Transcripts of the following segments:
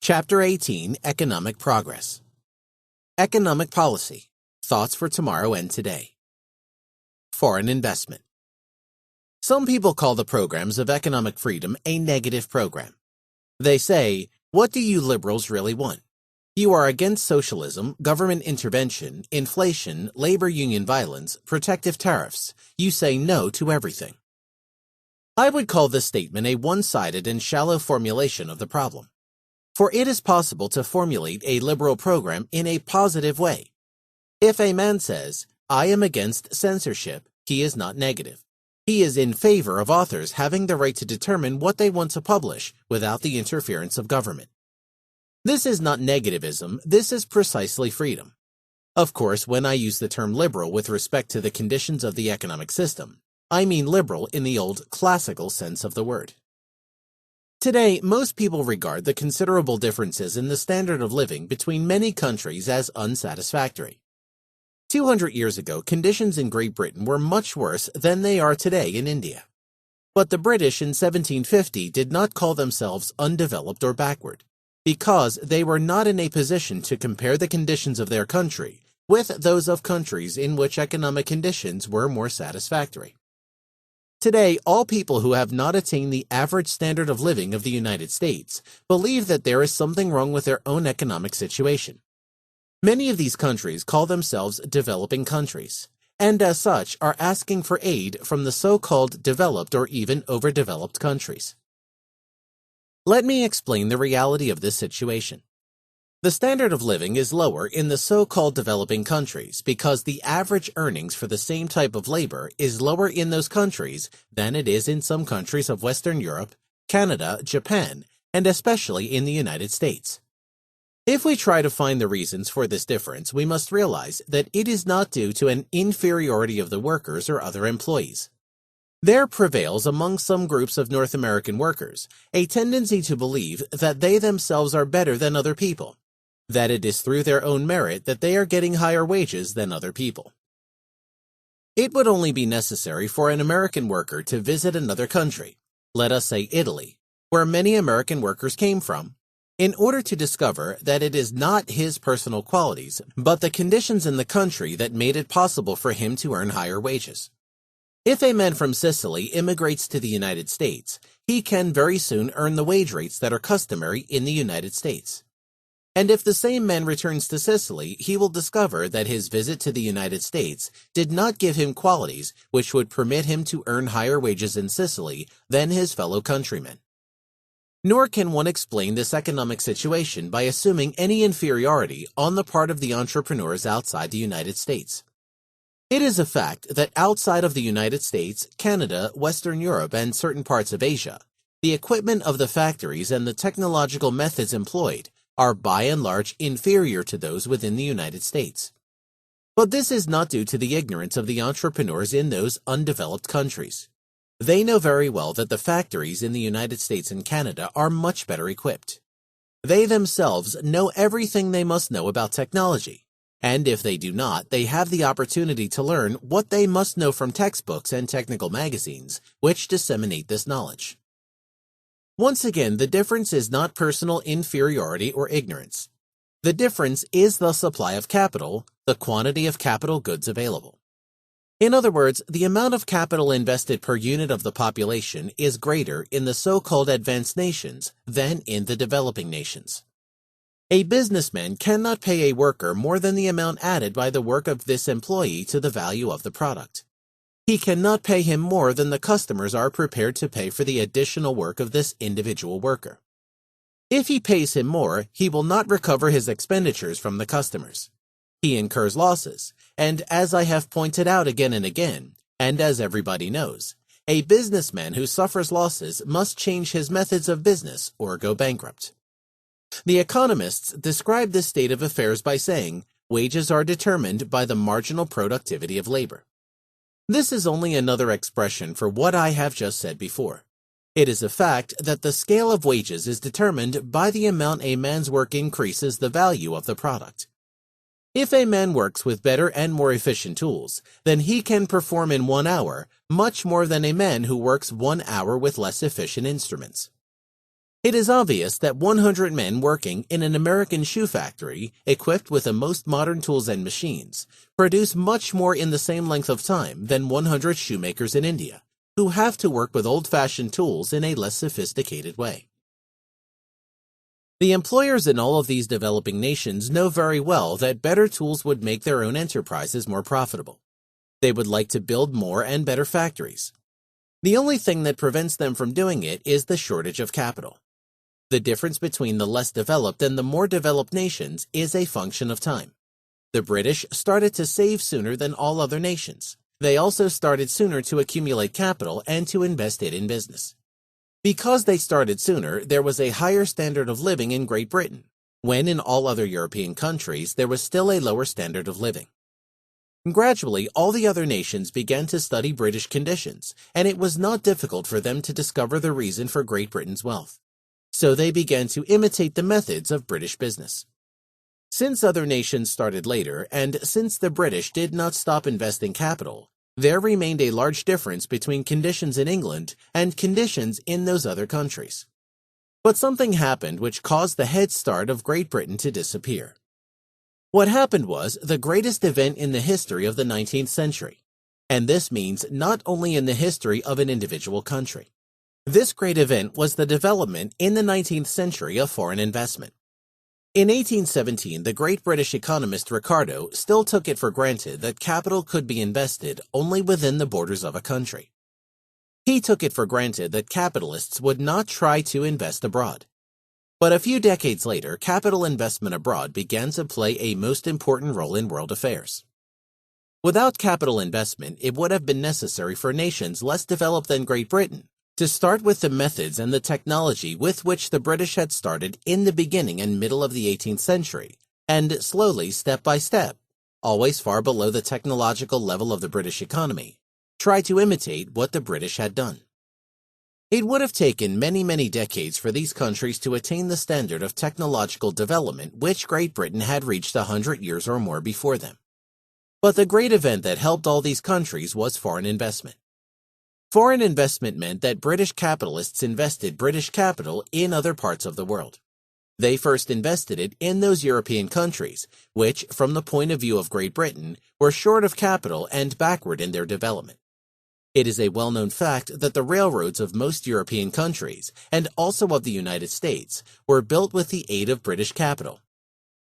Chapter 18, Economic Progress. Economic Policy, Thoughts for Tomorrow and Today. Foreign Investment. Some people call the programs of economic freedom a negative program. They say, what do you liberals really want? You are against socialism, government intervention, inflation, labor union violence, protective tariffs. You say no to everything. I would call this statement a one-sided and shallow formulation of the problem. For it is possible to formulate a liberal program in a positive way. If a man says, I am against censorship, he is not negative. He is in favor of authors having the right to determine what they want to publish without the interference of government. This is not negativism, this is precisely freedom. Of course, when I use the term liberal with respect to the conditions of the economic system, I mean liberal in the old classical sense of the word. Today, most people regard the considerable differences in the standard of living between many countries as unsatisfactory. 200 years ago, conditions in Great Britain were much worse than they are today in India. But the British in 1750 did not call themselves undeveloped or backward, because they were not in a position to compare the conditions of their country with those of countries in which economic conditions were more satisfactory. Today, all people who have not attained the average standard of living of the United States believe that there is something wrong with their own economic situation. Many of these countries call themselves developing countries, and as such are asking for aid from the so-called developed or even overdeveloped countries. Let me explain the reality of this situation. The standard of living is lower in the so-called developing countries because the average earnings for the same type of labor is lower in those countries than it is in some countries of Western Europe, Canada, Japan, and especially in the United States. If we try to find the reasons for this difference, we must realize that it is not due to an inferiority of the workers or other employees. There prevails among some groups of North American workers a tendency to believe that they themselves are better than other people, that it is through their own merit that they are getting higher wages than other people. It would only be necessary for an American worker to visit another country, let us say Italy, where many American workers came from, in order to discover that it is not his personal qualities, but the conditions in the country that made it possible for him to earn higher wages. If a man from Sicily immigrates to the United States, he can very soon earn the wage rates that are customary in the United States. And if the same man returns to Sicily, he will discover that his visit to the United States did not give him qualities which would permit him to earn higher wages in Sicily than his fellow countrymen. Nor can one explain this economic situation by assuming any inferiority on the part of the entrepreneurs outside the United States. It is a fact that outside of the United States, Canada, Western Europe, and certain parts of Asia, the equipment of the factories and the technological methods employed are by and large inferior to those within the United States. But this is not due to the ignorance of the entrepreneurs in those undeveloped countries. They know very well that the factories in the United States and Canada are much better equipped. They themselves know everything they must know about technology, and if they do not, they have the opportunity to learn what they must know from textbooks and technical magazines, which disseminate this knowledge. Once again, the difference is not personal inferiority or ignorance. The difference is the supply of capital, the quantity of capital goods available. In other words, the amount of capital invested per unit of the population is greater in the so-called advanced nations than in the developing nations. A businessman cannot pay a worker more than the amount added by the work of this employee to the value of the product. He cannot pay him more than the customers are prepared to pay for the additional work of this individual worker. If he pays him more, he will not recover his expenditures from the customers. He incurs losses, and as I have pointed out again and again, and as everybody knows, a businessman who suffers losses must change his methods of business or go bankrupt. The economists describe this state of affairs by saying, wages are determined by the marginal productivity of labor. This is only another expression for what I have just said before. It is a fact that the scale of wages is determined by the amount a man's work increases the value of the product. If a man works with better and more efficient tools, then he can perform in 1 hour much more than a man who works 1 hour with less efficient instruments. It is obvious that 100 men working in an American shoe factory, equipped with the most modern tools and machines, produce much more in the same length of time than 100 shoemakers in India, who have to work with old-fashioned tools in a less sophisticated way. The employers in all of these developing nations know very well that better tools would make their own enterprises more profitable. They would like to build more and better factories. The only thing that prevents them from doing it is the shortage of capital. The difference between the less developed and the more developed nations is a function of time. The British started to save sooner than all other nations. They also started sooner to accumulate capital and to invest it in business. Because they started sooner, there was a higher standard of living in Great Britain, when in all other European countries there was still a lower standard of living. Gradually, all the other nations began to study British conditions, and it was not difficult for them to discover the reason for Great Britain's wealth. So they began to imitate the methods of British business. Since other nations started later, and since the British did not stop investing capital, there remained a large difference between conditions in England and conditions in those other countries. But something happened which caused the head start of Great Britain to disappear. What happened was the greatest event in the history of the 19th century, and this means not only in the history of an individual country. This great event was the development in the 19th century of foreign investment. In 1817, the great British economist Ricardo still took it for granted that capital could be invested only within the borders of a country. He took it for granted that capitalists would not try to invest abroad. But a few decades later, capital investment abroad began to play a most important role in world affairs. Without capital investment, it would have been necessary for nations less developed than Great Britain to start with the methods and the technology with which the British had started in the beginning and middle of the 18th century, and slowly, step by step, always far below the technological level of the British economy, try to imitate what the British had done. It would have taken many decades for these countries to attain the standard of technological development which Great Britain had reached 100 years or more before them. But the great event that helped all these countries was foreign investment. Foreign investment meant that British capitalists invested British capital in other parts of the world. They first invested it in those European countries, which, from the point of view of Great Britain, were short of capital and backward in their development. It is a well-known fact that the railroads of most European countries, and also of the United States, were built with the aid of British capital.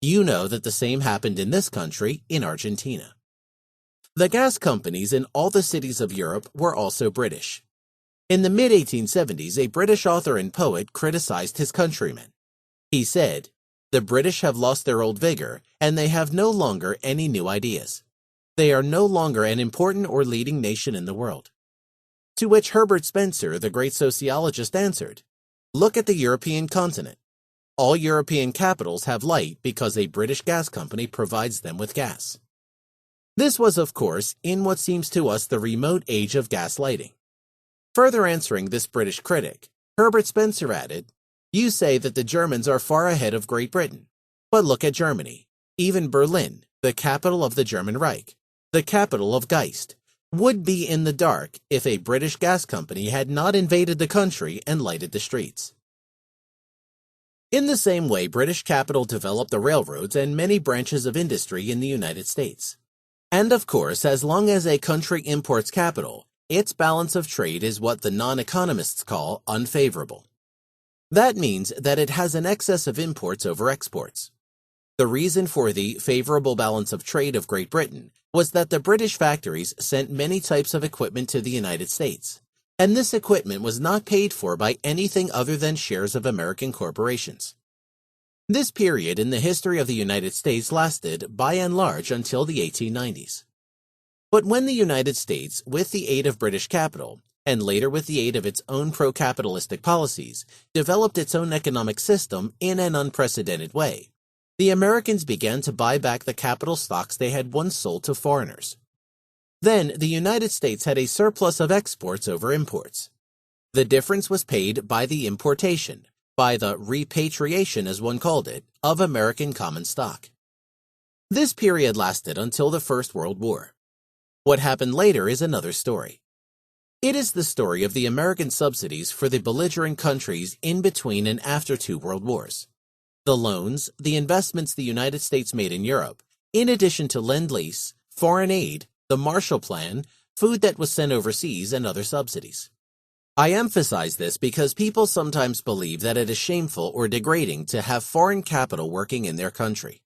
You know that the same happened in this country, in Argentina. The gas companies in all the cities of Europe were also British. In the mid-1870s, a British author and poet criticized his countrymen. He said, "The British have lost their old vigor, and they have no longer any new ideas. They are no longer an important or leading nation in the world." To which Herbert Spencer, the great sociologist, answered, "Look at the European continent. All European capitals have light because a British gas company provides them with gas." This was, of course, in what seems to us the remote age of gas lighting. Further answering this British critic, Herbert Spencer added, "You say that the Germans are far ahead of Great Britain. But look at Germany. Even Berlin, the capital of the German Reich, the capital of Geist, would be in the dark if a British gas company had not invaded the country and lighted the streets." In the same way, British capital developed the railroads and many branches of industry in the United States. And of course, as long as a country imports capital, its balance of trade is what the non-economists call unfavorable. That means that it has an excess of imports over exports. The reason for the favorable balance of trade of Great Britain was that the British factories sent many types of equipment to the United States, and this equipment was not paid for by anything other than shares of American corporations. This period in the history of the United States lasted, by and large, until the 1890s. But when the United States, with the aid of British capital, and later with the aid of its own pro-capitalistic policies, developed its own economic system in an unprecedented way, the Americans began to buy back the capital stocks they had once sold to foreigners. Then, the United States had a surplus of exports over imports. The difference was paid by the importation, by the repatriation, as one called it, of American common stock. This period lasted until the First World War. What happened later is another story. It is the story of the American subsidies for the belligerent countries in between and after two world wars. The loans, the investments the United States made in Europe, in addition to Lend-Lease, foreign aid, the Marshall Plan, food that was sent overseas, and other subsidies. I emphasize this because people sometimes believe that it is shameful or degrading to have foreign capital working in their country.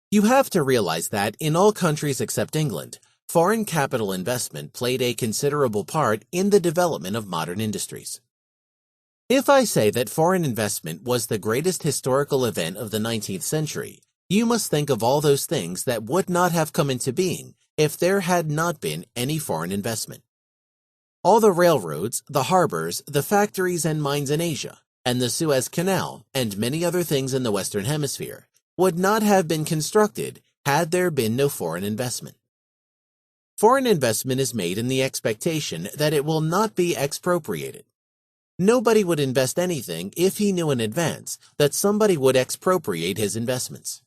You have to realize that in all countries except England, foreign capital investment played a considerable part in the development of modern industries. If I say that foreign investment was the greatest historical event of the 19th century, you must think of all those things that would not have come into being if there had not been any foreign investment. All the railroads, the harbors, the factories and mines in Asia, and the Suez Canal, and many other things in the Western Hemisphere, would not have been constructed had there been no foreign investment. Foreign investment is made in the expectation that it will not be expropriated. Nobody would invest anything if he knew in advance that somebody would expropriate his investments.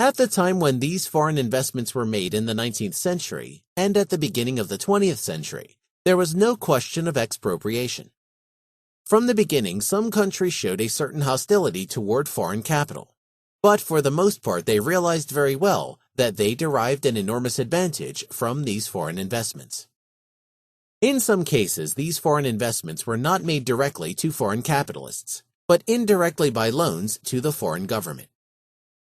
At the time when these foreign investments were made in the 19th century and at the beginning of the 20th century, there was no question of expropriation. From the beginning, some countries showed a certain hostility toward foreign capital, but for the most part they realized very well that they derived an enormous advantage from these foreign investments. In some cases, these foreign investments were not made directly to foreign capitalists, but indirectly by loans to the foreign government.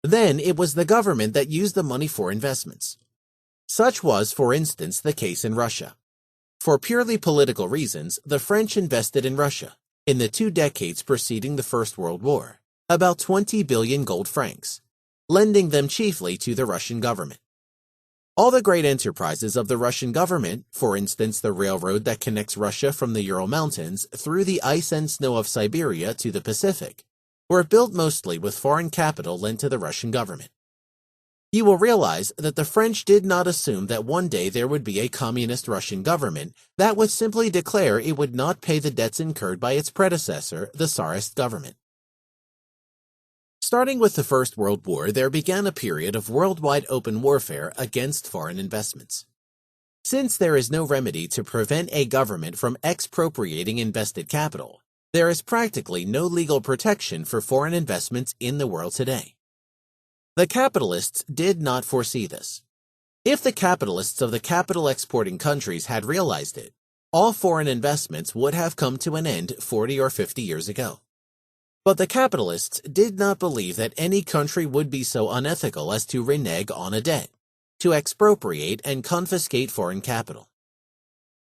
Then it was the government that used the money for investments. Such was, for instance, the case in Russia. For purely political reasons, the French invested in Russia, in the 2 decades preceding the First World War, about 20 billion gold francs, lending them chiefly to the Russian government. All the great enterprises of the Russian government, for instance the railroad that connects Russia from the Ural Mountains through the ice and snow of Siberia to the Pacific, were built mostly with foreign capital lent to the Russian government. You will realize that the French did not assume that one day there would be a communist Russian government that would simply declare it would not pay the debts incurred by its predecessor, the Tsarist government. Starting with the First World War, there began a period of worldwide open warfare against foreign investments. Since there is no remedy to prevent a government from expropriating invested capital, there is practically no legal protection for foreign investments in the world today. The capitalists did not foresee this. If the capitalists of the capital exporting countries had realized it, all foreign investments would have come to an end 40 or 50 years ago. But the capitalists did not believe that any country would be so unethical as to renege on a debt, to expropriate and confiscate foreign capital.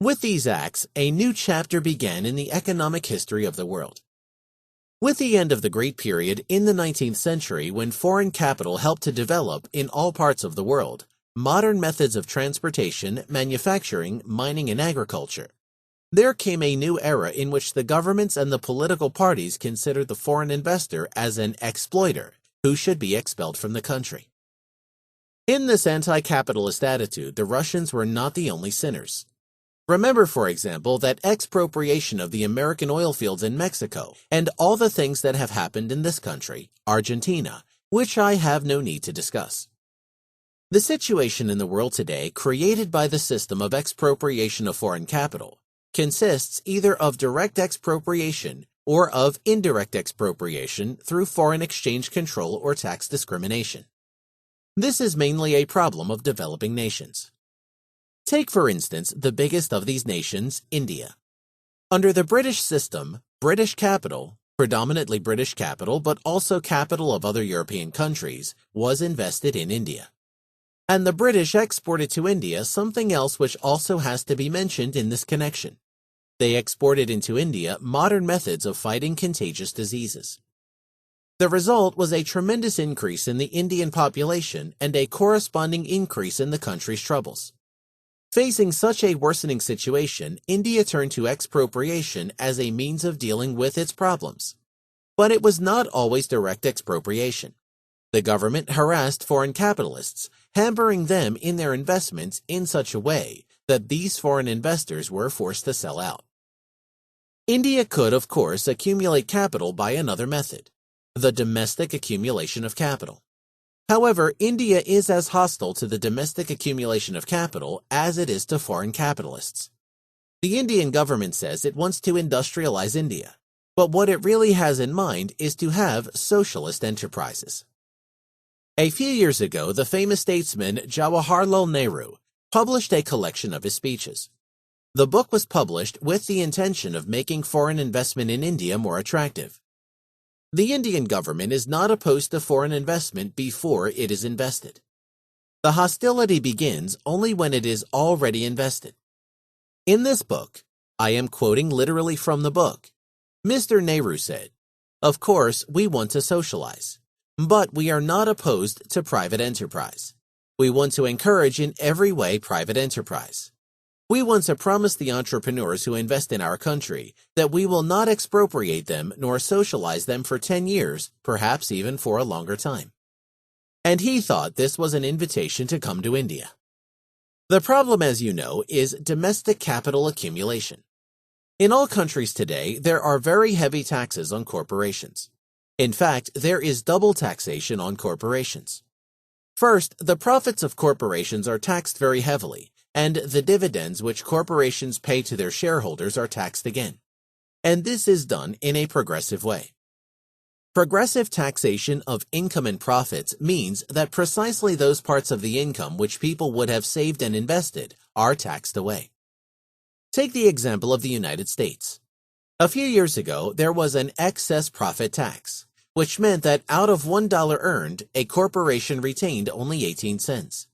With these acts, a new chapter began in the economic history of the world. With the end of the Great Period in the 19th century, when foreign capital helped to develop in all parts of the world modern methods of transportation, manufacturing, mining, and agriculture, there came a new era in which the governments and the political parties considered the foreign investor as an exploiter who should be expelled from the country. In this anti-capitalist attitude, the Russians were not the only sinners. Remember, for example, that expropriation of the American oil fields in Mexico and all the things that have happened in this country, Argentina, which I have no need to discuss. The situation in the world today, created by the system of expropriation of foreign capital, consists either of direct expropriation or of indirect expropriation through foreign exchange control or tax discrimination. This is mainly a problem of developing nations. Take, for instance, the biggest of these nations, India. Under the British system, British capital, predominantly British capital but also capital of other European countries, was invested in India. And the British exported to India something else which also has to be mentioned in this connection. They exported into India modern methods of fighting contagious diseases. The result was a tremendous increase in the Indian population and a corresponding increase in the country's troubles. Facing such a worsening situation, India turned to expropriation as a means of dealing with its problems. But it was not always direct expropriation. The government harassed foreign capitalists, hampering them in their investments in such a way that these foreign investors were forced to sell out. India could, of course, accumulate capital by another method, the domestic accumulation of capital. However, India is as hostile to the domestic accumulation of capital as it is to foreign capitalists. The Indian government says it wants to industrialize India, but what it really has in mind is to have socialist enterprises. A few years ago, the famous statesman Jawaharlal Nehru published a collection of his speeches. The book was published with the intention of making foreign investment in India more attractive. The Indian government is not opposed to foreign investment before it is invested. The hostility begins only when it is already invested. In this book, I am quoting literally from the book, Mr. Nehru said, "Of course, we want to socialize, but we are not opposed to private enterprise. We want to encourage in every way private enterprise. We want to promise the entrepreneurs who invest in our country that we will not expropriate them nor socialize them for 10 years, perhaps even for a longer time." And he thought this was an invitation to come to India. The problem, as you know, is domestic capital accumulation. In all countries today, there are very heavy taxes on corporations. In fact, there is double taxation on corporations. First, the profits of corporations are taxed very heavily, and the dividends which corporations pay to their shareholders are taxed again. And this is done in a progressive way. Progressive taxation of income and profits means that precisely those parts of the income which people would have saved and invested are taxed away. Take the example of the United States. A few years ago, there was an excess profit tax, which meant that out of $1 earned, a corporation retained only 18 cents.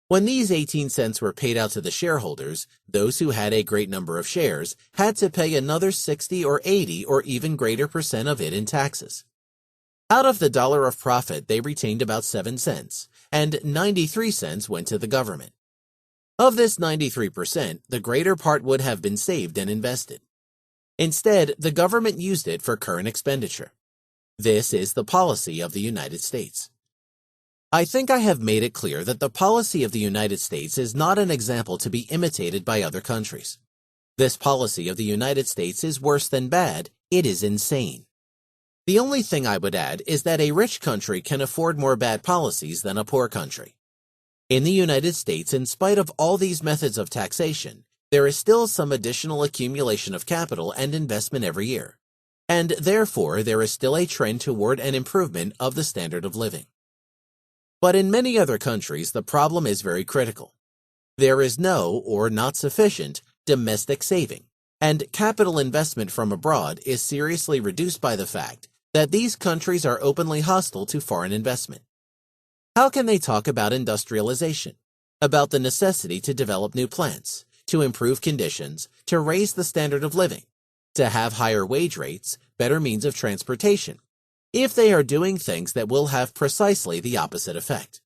When these 18 cents were paid out to the shareholders, those who had a great number of shares had to pay another 60 or 80 or even greater percent of it in taxes. Out of the dollar of profit, they retained about 7 cents, and 93 cents went to the government. Of this 93%, the greater part would have been saved and invested. Instead, the government used it for current expenditure. This is the policy of the United States. I think I have made it clear that the policy of the United States is not an example to be imitated by other countries. This policy of the United States is worse than bad, it is insane. The only thing I would add is that a rich country can afford more bad policies than a poor country. In the United States, in spite of all these methods of taxation, there is still some additional accumulation of capital and investment every year, and therefore there is still a trend toward an improvement of the standard of living. But in many other countries, the problem is very critical. There is no, or not sufficient, domestic saving, and capital investment from abroad is seriously reduced by the fact that these countries are openly hostile to foreign investment. How can they talk about industrialization, about the necessity to develop new plants, to improve conditions, to raise the standard of living, to have higher wage rates, better means of transportation, if they are doing things that will have precisely the opposite effect?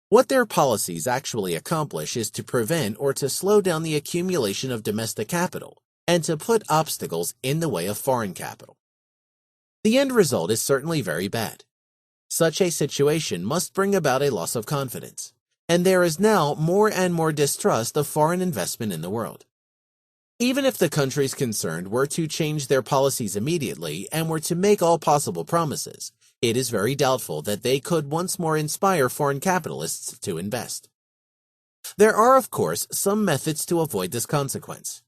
What their policies actually accomplish is to prevent or to slow down the accumulation of domestic capital and to put obstacles in the way of foreign capital. The end result is certainly very bad. Such a situation must bring about a loss of confidence, and there is now more and more distrust of foreign investment in the world. Even if the countries concerned were to change their policies immediately and were to make all possible promises, it is very doubtful that they could once more inspire foreign capitalists to invest. There are, of course, some methods to avoid this consequence.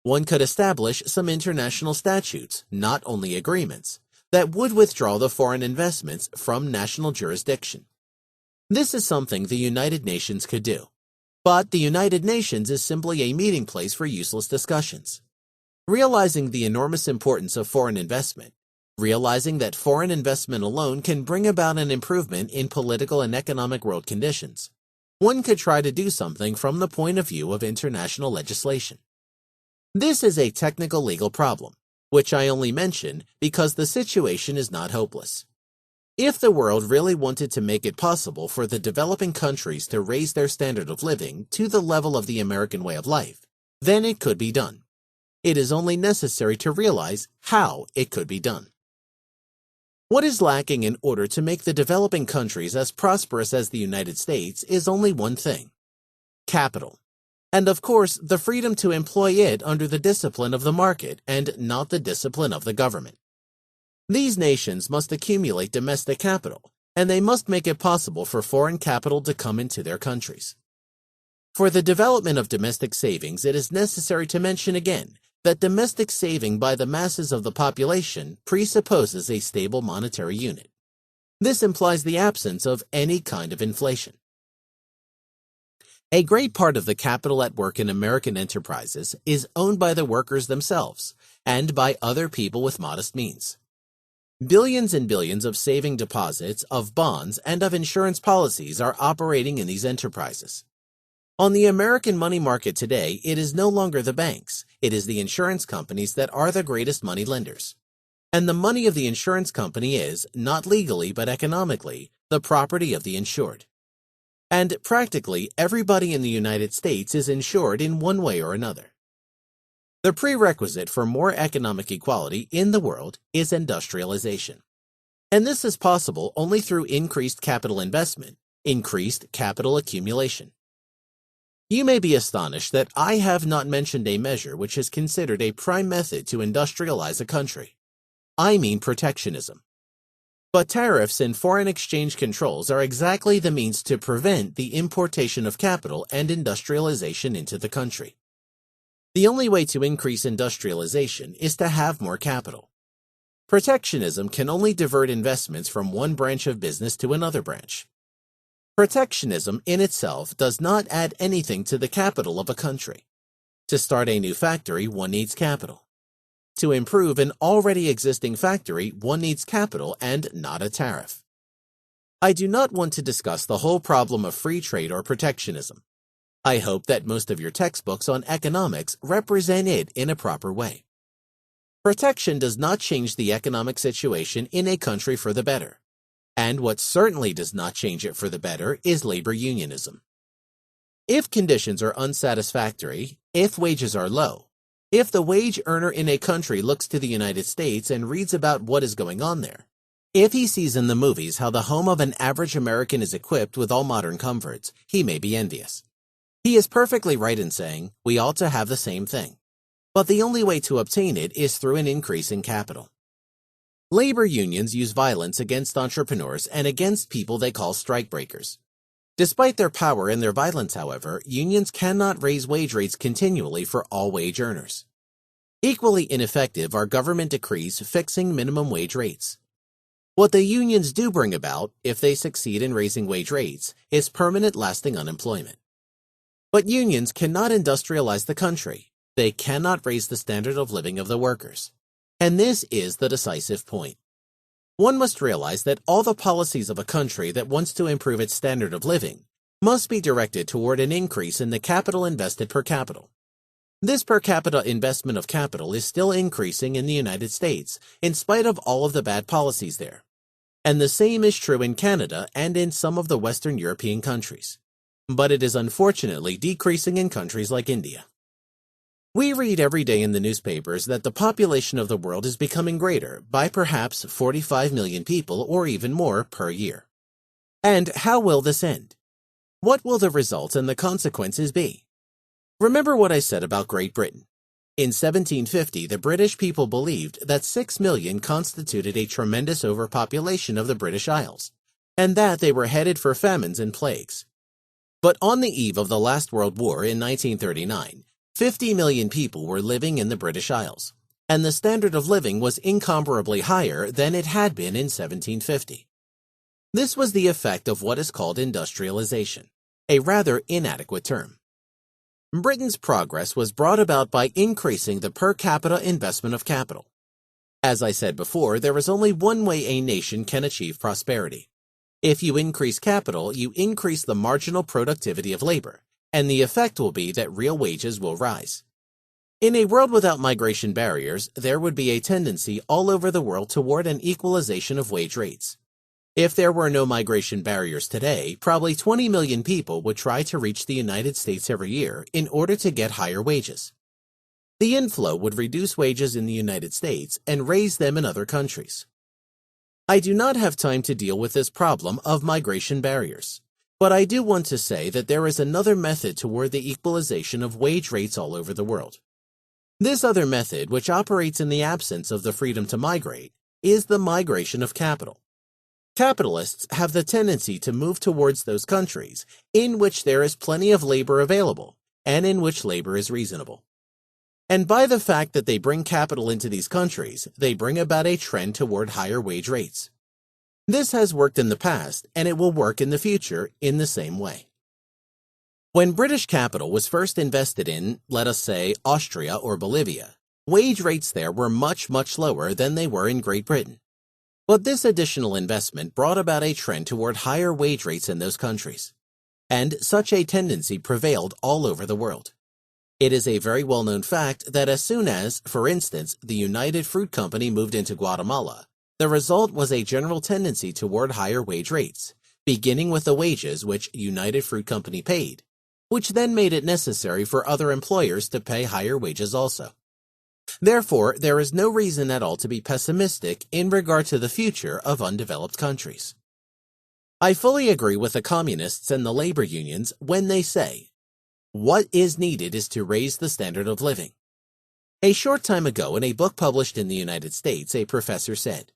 One could establish some international statutes, not only agreements, that would withdraw the foreign investments from national jurisdiction. This is something the United Nations could do. But the United Nations is simply a meeting place for useless discussions. Realizing the enormous importance of foreign investment, realizing that foreign investment alone can bring about an improvement in political and economic world conditions, one could try to do something from the point of view of international legislation. This is a technical legal problem, which I only mention because the situation is not hopeless. If the world really wanted to make it possible for the developing countries to raise their standard of living to the level of the American way of life, then it could be done. It is only necessary to realize how it could be done. What is lacking in order to make the developing countries as prosperous as the United States is only one thing: capital. And of course, the freedom to employ it under the discipline of the market and not the discipline of the government. These nations must accumulate domestic capital, and they must make it possible for foreign capital to come into their countries. For the development of domestic savings, it is necessary to mention again that domestic saving by the masses of the population presupposes a stable monetary unit. This implies the absence of any kind of inflation. A great part of the capital at work in American enterprises is owned by the workers themselves and by other people with modest means. Billions and billions of saving deposits, of bonds, and of insurance policies are operating in these enterprises. On the American money market today, it is no longer the banks, it is the insurance companies that are the greatest money lenders. And the money of the insurance company is, not legally but economically, the property of the insured. And practically everybody in the United States is insured in one way or another. The prerequisite for more economic equality in the world is industrialization. And this is possible only through increased capital investment, increased capital accumulation. You may be astonished that I have not mentioned a measure which is considered a prime method to industrialize a country. I mean protectionism. But tariffs and foreign exchange controls are exactly the means to prevent the importation of capital and industrialization into the country. The only way to increase industrialization is to have more capital. Protectionism can only divert investments from one branch of business to another branch. Protectionism in itself does not add anything to the capital of a country. To start a new factory, one needs capital. To improve an already existing factory, one needs capital and not a tariff. I do not want to discuss the whole problem of free trade or protectionism. I hope that most of your textbooks on economics represent it in a proper way. Protection does not change the economic situation in a country for the better. And what certainly does not change it for the better is labor unionism. If conditions are unsatisfactory, if wages are low, if the wage earner in a country looks to the United States and reads about what is going on there, if he sees in the movies how the home of an average American is equipped with all modern comforts, he may be envious. He is perfectly right in saying we ought to have the same thing, but the only way to obtain it is through an increase in capital. Labor unions use violence against entrepreneurs and against people they call strikebreakers. Despite their power and their violence, however, unions cannot raise wage rates continually for all wage earners. Equally ineffective are government decrees fixing minimum wage rates. What the unions do bring about, if they succeed in raising wage rates, is permanent lasting unemployment. But unions cannot industrialize the country. They cannot raise the standard of living of the workers. And this is the decisive point. One must realize that all the policies of a country that wants to improve its standard of living must be directed toward an increase in the capital invested per capita. This per capita investment of capital is still increasing in the United States, in spite of all of the bad policies there. And the same is true in Canada and in some of the Western European countries. But it is unfortunately decreasing in countries like India. We read every day in the newspapers that the population of the world is becoming greater by perhaps 45 million people or even more per year. And how will this end? What will the results and the consequences be? Remember what I said about Great Britain. In 1750, the British people believed that 6 million constituted a tremendous overpopulation of the British Isles, and that they were headed for famines and plagues. But on the eve of the last World War in 1939, 50 million people were living in the British Isles, and the standard of living was incomparably higher than it had been in 1750. This was the effect of what is called industrialization, a rather inadequate term. Britain's progress was brought about by increasing the per capita investment of capital. As I said before, there is only one way a nation can achieve prosperity. If you increase capital, you increase the marginal productivity of labor, and the effect will be that real wages will rise. In a world without migration barriers, there would be a tendency all over the world toward an equalization of wage rates. If there were no migration barriers today, probably 20 million people would try to reach the United States every year in order to get higher wages. The inflow would reduce wages in the United States and raise them in other countries. I do not have time to deal with this problem of migration barriers. But I do want to say that there is another method toward the equalization of wage rates all over the world. This other method, which operates in the absence of the freedom to migrate, is the migration of capital. Capitalists have the tendency to move towards those countries in which there is plenty of labor available and in which labor is reasonable. And by the fact that they bring capital into these countries, they bring about a trend toward higher wage rates. This has worked in the past, and it will work in the future in the same way. When British capital was first invested in, let us say, Austria or Bolivia, wage rates there were much, much lower than they were in Great Britain. But this additional investment brought about a trend toward higher wage rates in those countries, and such a tendency prevailed all over the world. It is a very well-known fact that as soon as, for instance, the United Fruit Company moved into Guatemala, the result was a general tendency toward higher wage rates, beginning with the wages which United Fruit Company paid, which then made it necessary for other employers to pay higher wages also. Therefore, there is no reason at all to be pessimistic in regard to the future of undeveloped countries. I fully agree with the communists and the labor unions when they say, what is needed is to raise the standard of living. A short time ago, in a book published in the United States, a professor said,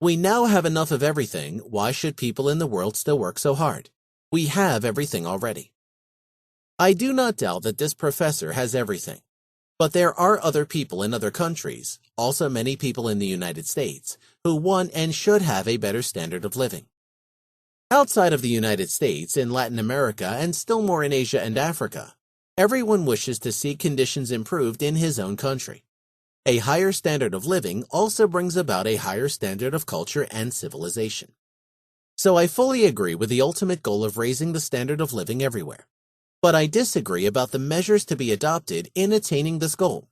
"We now have enough of everything. Why should people in the world still work so hard? We have everything already." I do not doubt that this professor has everything. But there are other people in other countries, also many people in the United States, who want and should have a better standard of living. Outside of the United States, in Latin America, and still more in Asia and Africa, everyone wishes to see conditions improved in his own country. A higher standard of living also brings about a higher standard of culture and civilization. So I fully agree with the ultimate goal of raising the standard of living everywhere. But I disagree about the measures to be adopted in attaining this goal.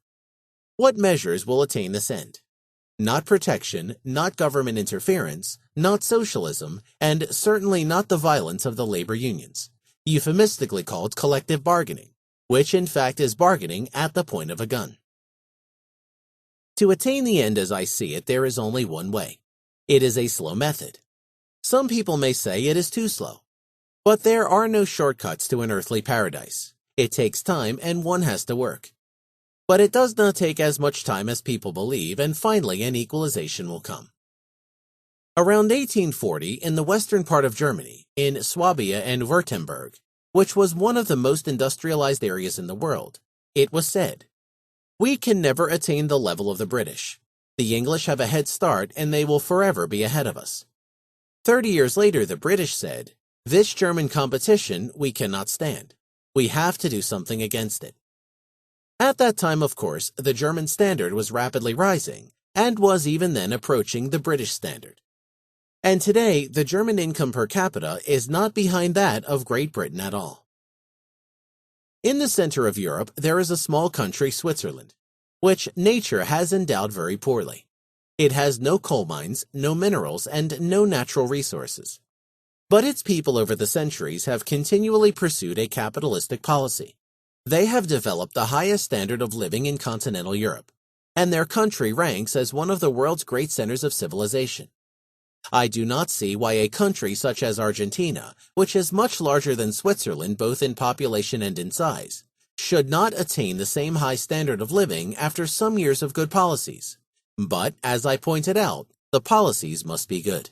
What measures will attain this end? Not protection, not government interference, not socialism, and certainly not the violence of the labor unions, euphemistically called collective bargaining, which in fact is bargaining at the point of a gun. To attain the end as I see it, there is only one way. It is a slow method. Some people may say it is too slow. But there are no shortcuts to an earthly paradise. It takes time and one has to work. But it does not take as much time as people believe, and finally an equalization will come. Around 1840, in the western part of Germany, in Swabia and Württemberg, which was one of the most industrialized areas in the world, it was said, "We can never attain the level of the British. The English have a head start and they will forever be ahead of us." 30 years later, the British said, "This German competition we cannot stand. We have to do something against it." At that time, of course, the German standard was rapidly rising and was even then approaching the British standard. And today, the German income per capita is not behind that of Great Britain at all. In the center of Europe, there is a small country, Switzerland, which nature has endowed very poorly. It has no coal mines, no minerals, and no natural resources. But its people over the centuries have continually pursued a capitalistic policy. They have developed the highest standard of living in continental Europe, and their country ranks as one of the world's great centers of civilization. I do not see why a country such as Argentina, which is much larger than Switzerland both in population and in size, should not attain the same high standard of living after some years of good policies. But, as I pointed out, the policies must be good.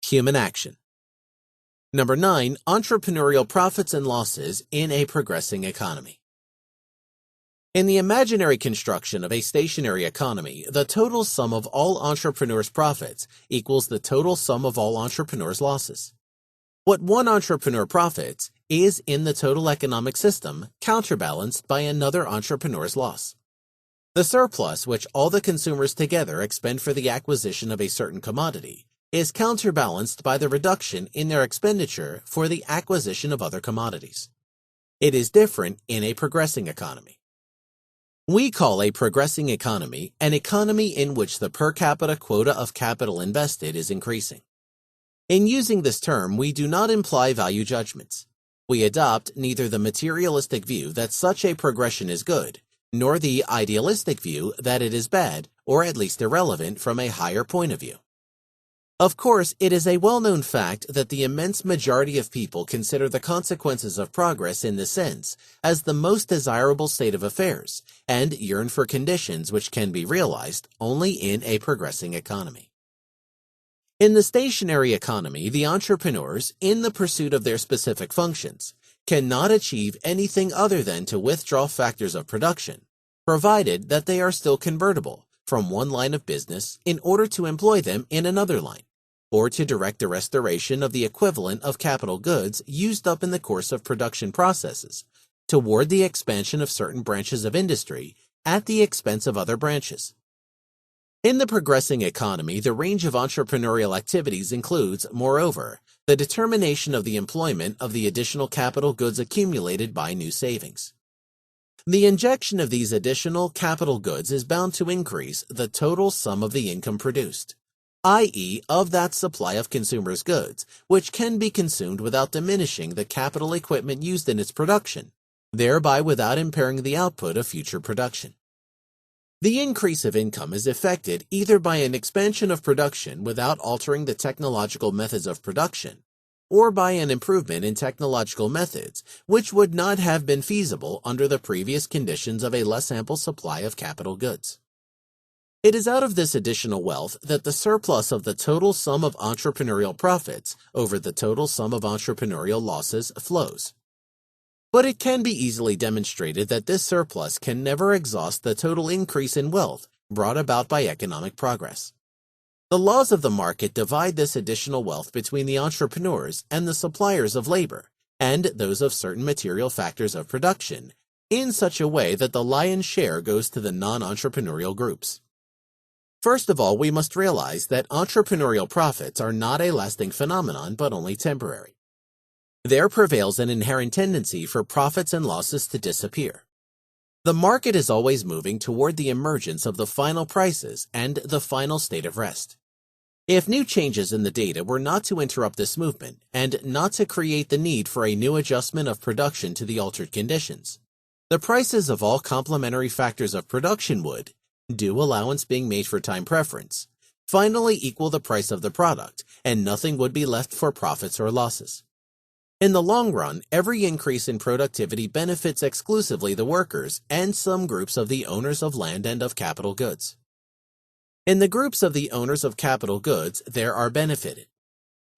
Human action. Number 9, entrepreneurial profits and losses in a progressing economy. In the imaginary construction of a stationary economy, the total sum of all entrepreneurs' profits equals the total sum of all entrepreneurs' losses. What one entrepreneur profits is, in the total economic system, counterbalanced by another entrepreneur's loss. The surplus which all the consumers together expend for the acquisition of a certain commodity is counterbalanced by the reduction in their expenditure for the acquisition of other commodities. It is different in a progressing economy. We call a progressing economy an economy in which the per capita quota of capital invested is increasing. In using this term, we do not imply value judgments. We adopt neither the materialistic view that such a progression is good, nor the idealistic view that it is bad, or at least irrelevant from a higher point of view. Of course, it is a well-known fact that the immense majority of people consider the consequences of progress in this sense as the most desirable state of affairs and yearn for conditions which can be realized only in a progressing economy. In the stationary economy, the entrepreneurs, in the pursuit of their specific functions, cannot achieve anything other than to withdraw factors of production, provided that they are still convertible from one line of business in order to employ them in another line, or to direct the restoration of the equivalent of capital goods used up in the course of production processes toward the expansion of certain branches of industry at the expense of other branches. In the progressing economy, the range of entrepreneurial activities includes, moreover, the determination of the employment of the additional capital goods accumulated by new savings. The injection of these additional capital goods is bound to increase the total sum of the income produced, i.e., of that supply of consumers' goods, which can be consumed without diminishing the capital equipment used in its production, thereby without impairing the output of future production. The increase of income is effected either by an expansion of production without altering the technological methods of production, or by an improvement in technological methods which would not have been feasible under the previous conditions of a less ample supply of capital goods. It is out of this additional wealth that the surplus of the total sum of entrepreneurial profits over the total sum of entrepreneurial losses flows. But it can be easily demonstrated that this surplus can never exhaust the total increase in wealth brought about by economic progress. The laws of the market divide this additional wealth between the entrepreneurs and the suppliers of labor, and those of certain material factors of production, in such a way that the lion's share goes to the non-entrepreneurial groups. First of all, we must realize that entrepreneurial profits are not a lasting phenomenon but only temporary. There prevails an inherent tendency for profits and losses to disappear. The market is always moving toward the emergence of the final prices and the final state of rest. If new changes in the data were not to interrupt this movement and not to create the need for a new adjustment of production to the altered conditions, the prices of all complementary factors of production would, due allowance being made for time preference, finally equal the price of the product, and nothing would be left for profits or losses. In the long run, every increase in productivity benefits exclusively the workers and some groups of the owners of land and of capital goods. In the groups of the owners of capital goods, there are benefited.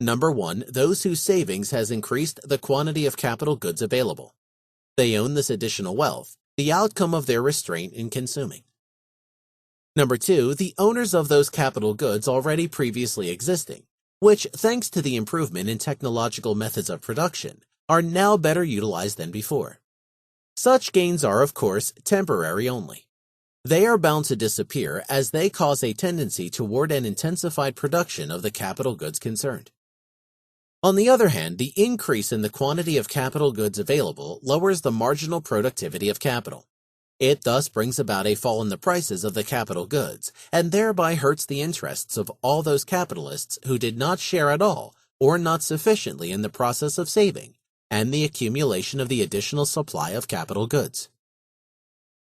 Number 1, those whose savings has increased the quantity of capital goods available. They own this additional wealth, the outcome of their restraint in consuming. Number 2, the owners of those capital goods already previously existing, which, thanks to the improvement in technological methods of production, are now better utilized than before. Such gains are, of course, temporary only. They are bound to disappear as they cause a tendency toward an intensified production of the capital goods concerned. On the other hand, the increase in the quantity of capital goods available lowers the marginal productivity of capital. It thus brings about a fall in the prices of the capital goods, and thereby hurts the interests of all those capitalists who did not share at all or not sufficiently in the process of saving and the accumulation of the additional supply of capital goods.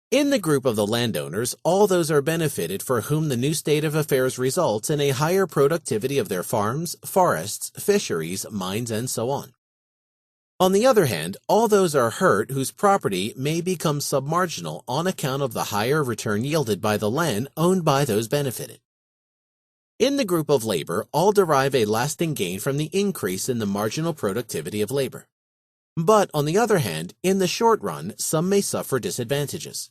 In the group of the landowners, all those are benefited for whom the new state of affairs results in a higher productivity of their farms, forests, fisheries, mines, and so on. On the other hand, all those are hurt whose property may become submarginal on account of the higher return yielded by the land owned by those benefited. In the group of labor, all derive a lasting gain from the increase in the marginal productivity of labor. But, on the other hand, in the short run, some may suffer disadvantages.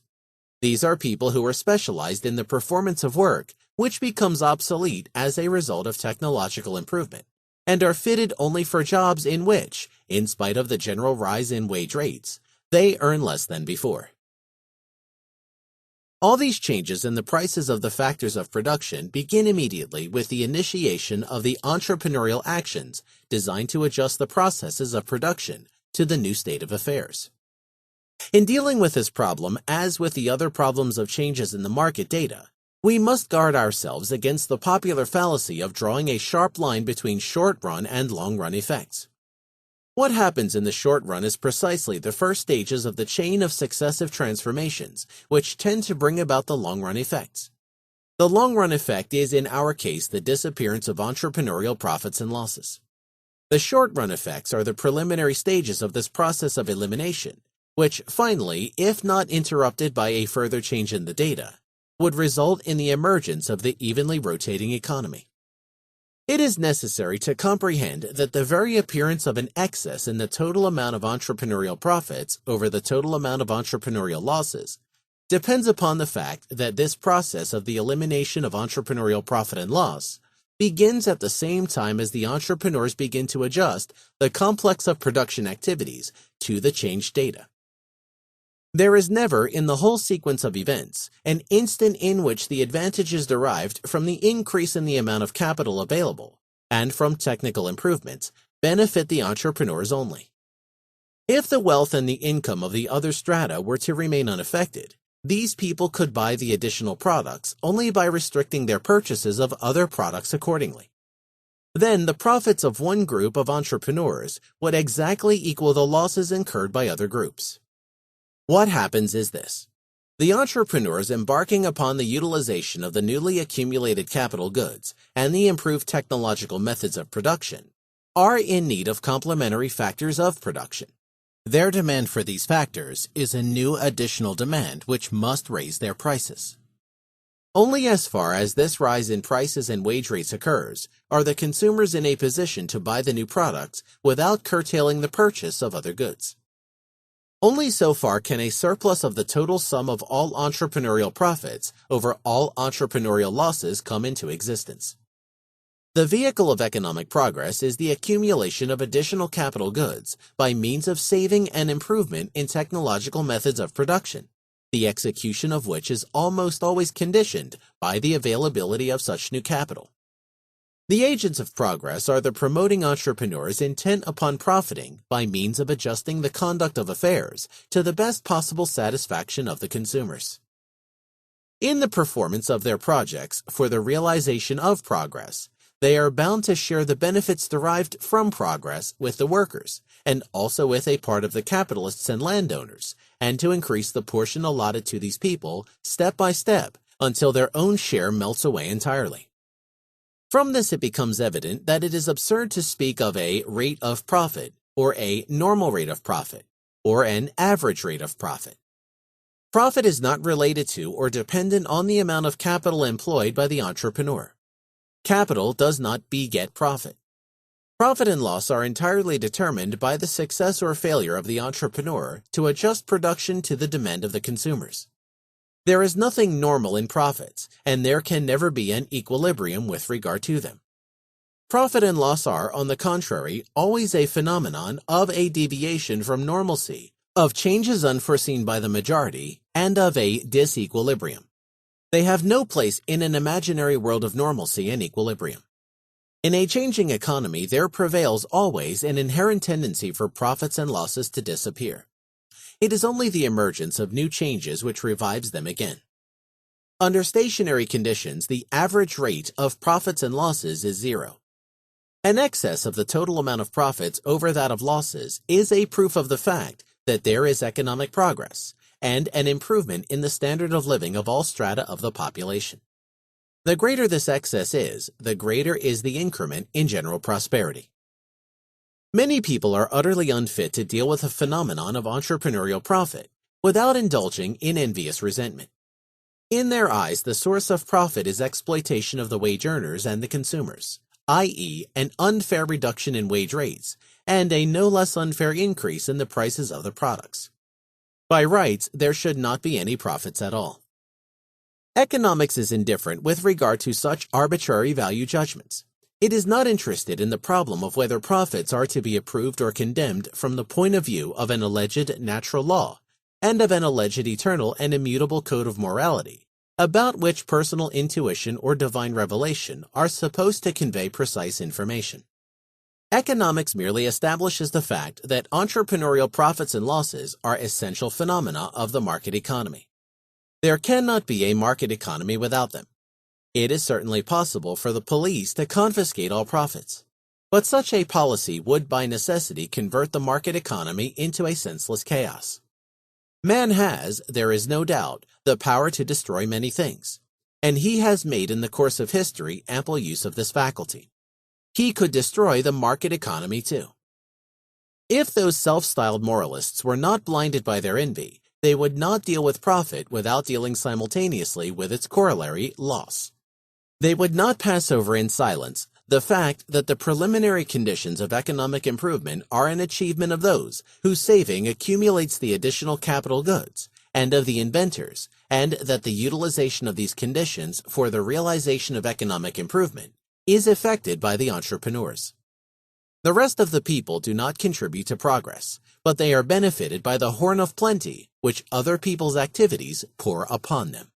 These are people who are specialized in the performance of work, which becomes obsolete as a result of technological improvement, and are fitted only for jobs in which, in spite of the general rise in wage rates, they earn less than before. All these changes in the prices of the factors of production begin immediately with the initiation of the entrepreneurial actions designed to adjust the processes of production to the new state of affairs. In dealing with this problem, as with the other problems of changes in the market data, we must guard ourselves against the popular fallacy of drawing a sharp line between short-run and long-run effects. What happens in the short run is precisely the first stages of the chain of successive transformations, which tend to bring about the long-run effects. The long-run effect is, in our case, the disappearance of entrepreneurial profits and losses. The short-run effects are the preliminary stages of this process of elimination, which finally, if not interrupted by a further change in the data, would result in the emergence of the evenly rotating economy. It is necessary to comprehend that the very appearance of an excess in the total amount of entrepreneurial profits over the total amount of entrepreneurial losses depends upon the fact that this process of the elimination of entrepreneurial profit and loss begins at the same time as the entrepreneurs begin to adjust the complex of production activities to the changed data. There is never, in the whole sequence of events, an instant in which the advantage is derived from the increase in the amount of capital available, and from technical improvements, benefit the entrepreneurs only. If the wealth and the income of the other strata were to remain unaffected, these people could buy the additional products only by restricting their purchases of other products accordingly. Then the profits of one group of entrepreneurs would exactly equal the losses incurred by other groups. What happens is this. The entrepreneurs embarking upon the utilization of the newly accumulated capital goods and the improved technological methods of production are in need of complementary factors of production. Their demand for these factors is a new additional demand which must raise their prices. Only as far as this rise in prices and wage rates occurs are the consumers in a position to buy the new products without curtailing the purchase of other goods. Only so far can a surplus of the total sum of all entrepreneurial profits over all entrepreneurial losses come into existence. The vehicle of economic progress is the accumulation of additional capital goods by means of saving and improvement in technological methods of production, the execution of which is almost always conditioned by the availability of such new capital. The agents of progress are the promoting entrepreneurs intent upon profiting by means of adjusting the conduct of affairs to the best possible satisfaction of the consumers. In the performance of their projects for the realization of progress, they are bound to share the benefits derived from progress with the workers, and also with a part of the capitalists and landowners, and to increase the portion allotted to these people step by step until their own share melts away entirely. From this it becomes evident that it is absurd to speak of a rate of profit, or a normal rate of profit, or an average rate of profit. Profit is not related to or dependent on the amount of capital employed by the entrepreneur. Capital does not beget profit. Profit and loss are entirely determined by the success or failure of the entrepreneur to adjust production to the demand of the consumers. There is nothing normal in profits, and there can never be an equilibrium with regard to them. Profit and loss are, on the contrary, always a phenomenon of a deviation from normalcy, of changes unforeseen by the majority, and of a disequilibrium. They have no place in an imaginary world of normalcy and equilibrium. In a changing economy, there prevails always an inherent tendency for profits and losses to disappear. It is only the emergence of new changes which revives them again. Under stationary conditions, the average rate of profits and losses is zero. An excess of the total amount of profits over that of losses is a proof of the fact that there is economic progress and an improvement in the standard of living of all strata of the population. The greater this excess is, the greater is the increment in general prosperity. Many people are utterly unfit to deal with the phenomenon of entrepreneurial profit without indulging in envious resentment. In their eyes, the source of profit is exploitation of the wage earners and the consumers, i.e., an unfair reduction in wage rates and a no less unfair increase in the prices of the products. By rights, there should not be any profits at all. Economics is indifferent with regard to such arbitrary value judgments. It is not interested in the problem of whether profits are to be approved or condemned from the point of view of an alleged natural law and of an alleged eternal and immutable code of morality, about which personal intuition or divine revelation are supposed to convey precise information. Economics merely establishes the fact that entrepreneurial profits and losses are essential phenomena of the market economy. There cannot be a market economy without them. It is certainly possible for the police to confiscate all profits, but such a policy would by necessity convert the market economy into a senseless chaos. Man has, there is no doubt, the power to destroy many things, and he has made in the course of history ample use of this faculty. He could destroy the market economy too. If those self-styled moralists were not blinded by their envy, they would not deal with profit without dealing simultaneously with its corollary, loss. They would not pass over in silence The fact that the preliminary conditions of economic improvement are an achievement of those whose saving accumulates the additional capital goods, and of the inventors, and that the utilization of these conditions for the realization of economic improvement is effected by the entrepreneurs. The rest of the people do not contribute to progress, but they are benefited by the horn of plenty which other people's activities pour upon them.